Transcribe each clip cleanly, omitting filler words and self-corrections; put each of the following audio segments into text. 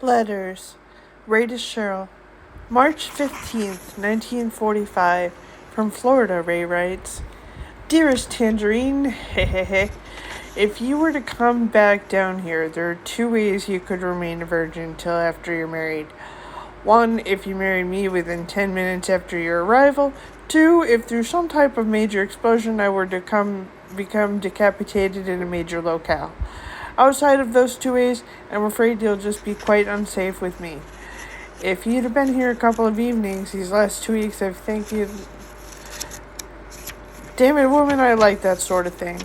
Letters. Ray to Shirl. March 15th, 1945. From Florida, Ray writes. Dearest Tangerine, hehehe. If you were to come back down here, there are two ways you could remain a virgin until after you're married. One, if you married me within 10 minutes after your arrival. Two, if through some type of major explosion I were to become decapitated in a major locale. Outside of those two ways, I'm afraid you'll just be quite unsafe with me. If you'd have been here a couple of evenings these last 2 weeks, I've thanked you. Damn it, woman, I like that sort of thing.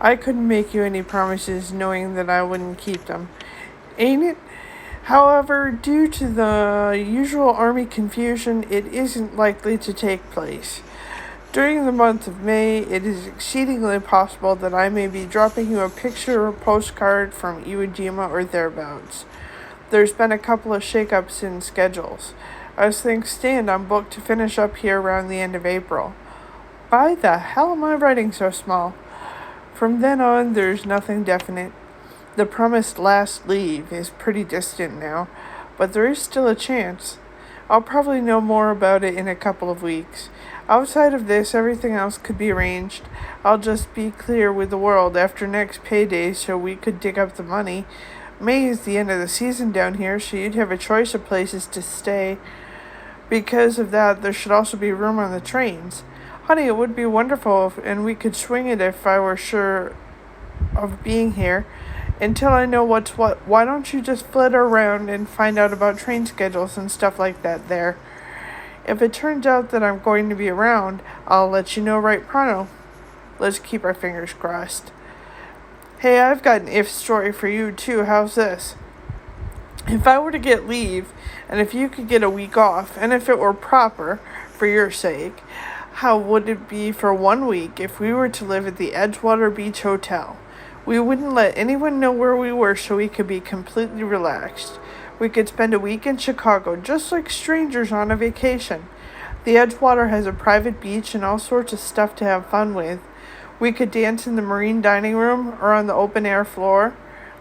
I couldn't make you any promises knowing that I wouldn't keep them. Ain't it? However, due to the usual army confusion, it isn't likely to take place. During the month of May, it is exceedingly possible that I may be dropping you a picture or postcard from Iwo Jima or thereabouts. There's been a couple of shake-ups in schedules. As things stand, I'm booked to finish up here around the end of April. Why the hell am I writing so small? From then on, there's nothing definite. The promised last leave is pretty distant now, but there is still a chance. I'll probably know more about it in a couple of weeks. Outside of this, everything else could be arranged. I'll just be clear with the world after next payday so we could dig up the money. May is the end of the season down here, so you'd have a choice of places to stay. Because of that, there should also be room on the trains. Honey, it would be wonderful and we could swing it if I were sure of being here. Until I know what's what, why don't you just flitter around and find out about train schedules and stuff like that there? If it turns out that I'm going to be around, I'll let you know right pronto. Let's keep our fingers crossed. Hey, I've got an if story for you too. How's this? If I were to get leave, and if you could get a week off, and if it were proper, for your sake, how would it be for 1 week if we were to live at the Edgewater Beach Hotel? We wouldn't let anyone know where we were so we could be completely relaxed. We could spend a week in Chicago just like strangers on a vacation. The Edgewater has a private beach and all sorts of stuff to have fun with. We could dance in the marine dining room or on the open air floor.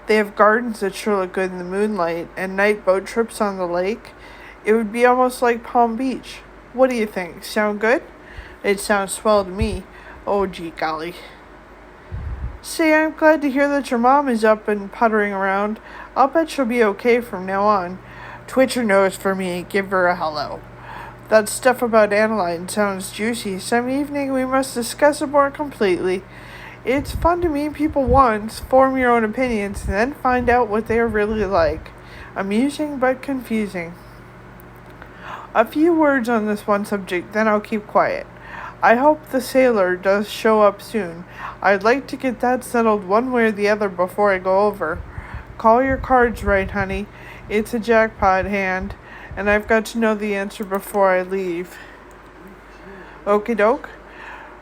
They have gardens that sure look good in the moonlight and night boat trips on the lake. It would be almost like Palm Beach. What do you think? Sound good? It sounds swell to me. Oh, gee golly. Say, I'm glad to hear that your mom is up and puttering around. I'll bet she'll be okay from now on. Twitch her nose for me and give her a hello. That stuff about aniline sounds juicy. Some evening we must discuss it more completely. It's fun to meet people once, form your own opinions, and then find out what they are really like. Amusing but confusing. A few words on this one subject, then I'll keep quiet. I hope the sailor does show up soon. I'd like to get that settled one way or the other before I go over. Call your cards right, honey. It's a jackpot hand, and I've got to know the answer before I leave. Okie doke.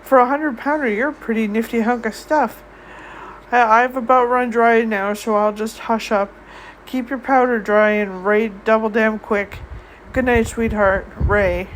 For £100, you're a pretty nifty hunk of stuff. I've about run dry now, so I'll just hush up. Keep your powder dry and write double damn quick. Good night, sweetheart. Ray.